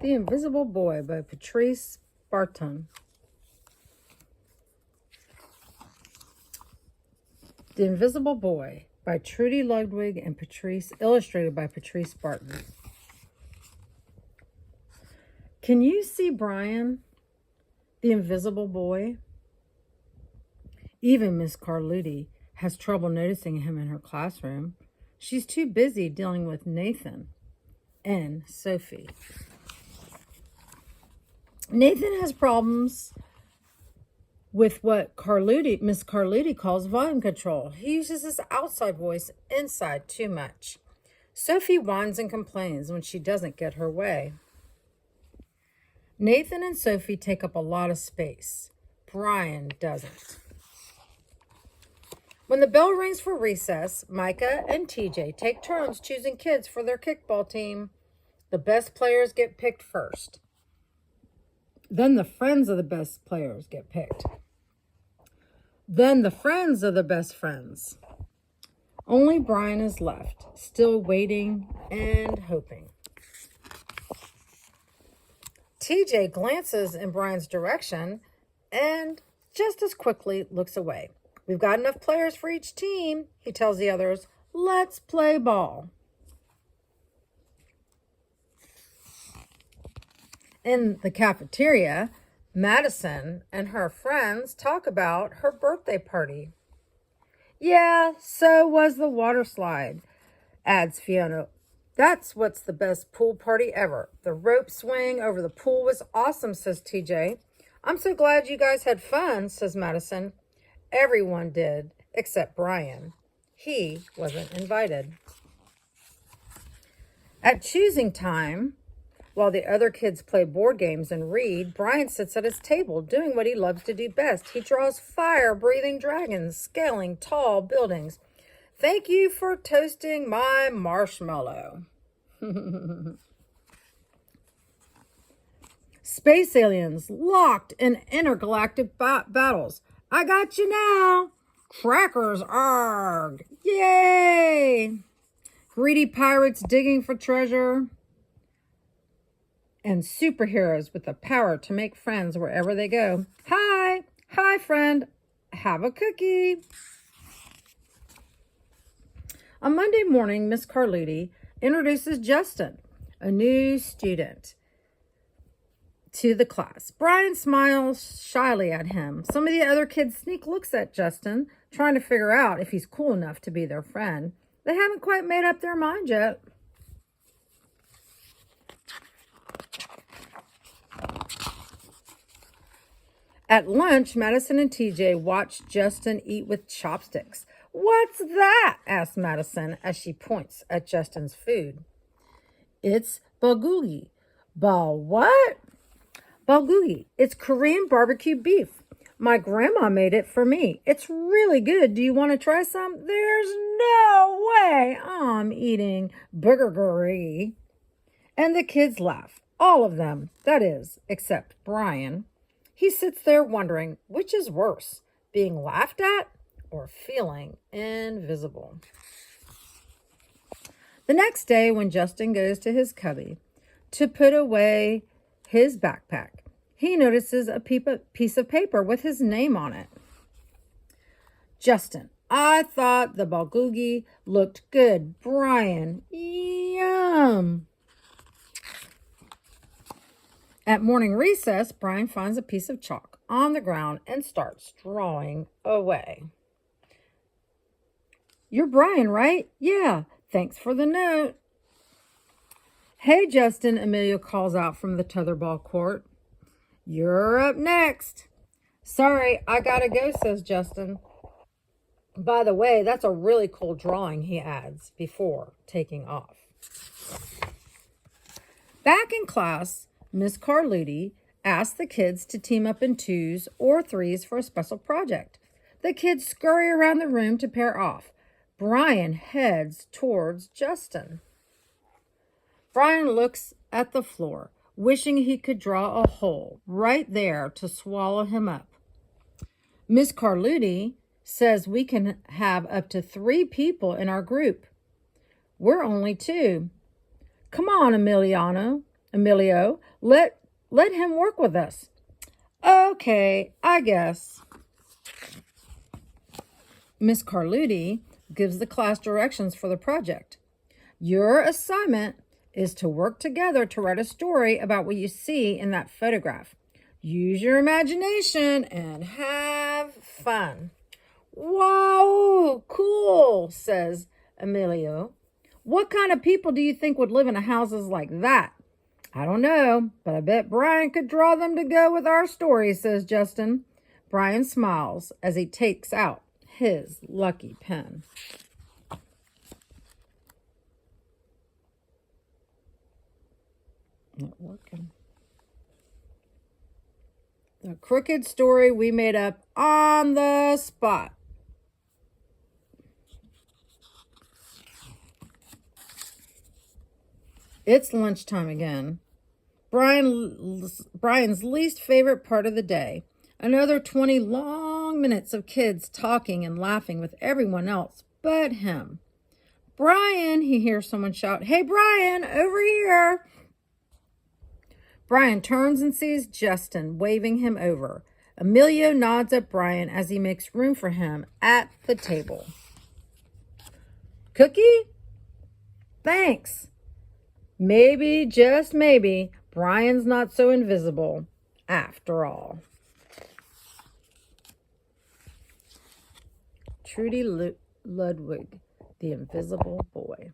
The Invisible Boy by Patrice, Barton. The Invisible Boy by Trudy, Ludwig, and Patrice, illustrated by Patrice, Barton. Can you see Brian, the invisible boy? Even Miss Carluti has trouble noticing him in her classroom. She's too busy dealing with Nathan and Sophie. Nathan has problems with what Miss Carluti calls volume control. He uses his outside voice inside too much. Sophie whines and complains when she doesn't get her way. Nathan and Sophie take up a lot of space. Brian doesn't. When the bell rings for recess, Micah and TJ take turns choosing kids for their kickball team. The best players get picked first. Then the friends of the best players get picked. Then the friends of the best friends. Only Brian is left, still waiting and hoping. TJ glances in Brian's direction and just as quickly looks away. We've got enough players for each team, he tells the others. Let's play ball. In the cafeteria, Madison and her friends talk about her birthday party. Yeah, so was the water slide, adds Fiona. That's what's the best pool party ever. The rope swing over the pool was awesome, says TJ. I'm so glad you guys had fun, says Madison. Everyone did, except Brian. He wasn't invited. At choosing time, while the other kids play board games and read, Brian sits at his table doing what he loves to do best. He draws fire-breathing dragons, scaling tall buildings. Thank you for toasting my marshmallow. Space aliens locked in intergalactic battles. I got you now. Crackers, arg. Yay. Greedy pirates digging for treasure. And superheroes with the power to make friends wherever they go. Hi. Hi, friend. Have a cookie. On Monday morning, Miss Carluti introduces Justin, a new student, to the class. Brian smiles shyly at him. Some of the other kids sneak looks at Justin, trying to figure out if he's cool enough to be their friend. They haven't quite made up their mind yet. At lunch, Madison and TJ watch Justin eat with chopsticks. What's that? Asks Madison as she points at Justin's food. It's bulgogi. What? Bulgogi. It's Korean barbecue beef. My grandma made it for me. It's really good. Do you want to try some? There's no way I'm eating burgeri. And the kids laugh. All of them, that is, except Brian. He sits there wondering which is worse, being laughed at or feeling invisible. The next day, when Justin goes to his cubby to put away his backpack, he notices a piece of paper with his name on it. Justin, I thought the bulgogi looked good. Brian, yum. At morning recess, Brian finds a piece of chalk on the ground and starts drawing away. You're Brian, right? Yeah, thanks for the note. Hey, Justin, Amelia calls out from the tetherball court. You're up next. Sorry, I gotta go, says Justin. By the way, that's a really cool drawing, he adds before taking off. Back in class, Miss Carluti asked the kids to team up in 2s or 3s for a special project. The kids scurry around the room to pair off. Brian heads towards Justin. Brian looks at the floor, wishing he could draw a hole right there to swallow him up. Miss Carluti says we can have up to 3 people in our group. We're only 2. Come on, Emiliano. Emilio. Let him work with us. Okay, I guess. Miss Carluti gives the class directions for the project. Your assignment is to work together to write a story about what you see in that photograph. Use your imagination and have fun. Wow, cool, says Emilio. What kind of people do you think would live in houses like that? I don't know, but I bet Brian could draw them to go with our story, says Justin. Brian smiles as he takes out his lucky pen. Not working. The crooked story we made up on the spot. It's lunchtime again. Brian's least favorite part of the day. Another 20 long minutes of kids talking and laughing with everyone else but him. Brian, he hears someone shout, "Hey, Brian, over here." Brian turns and sees Justin waving him over. Emilio nods at Brian as he makes room for him at the table. Cookie? Thanks. Maybe, just maybe, Brian's not so invisible after all. Trudy Ludwig, the Invisible Boy.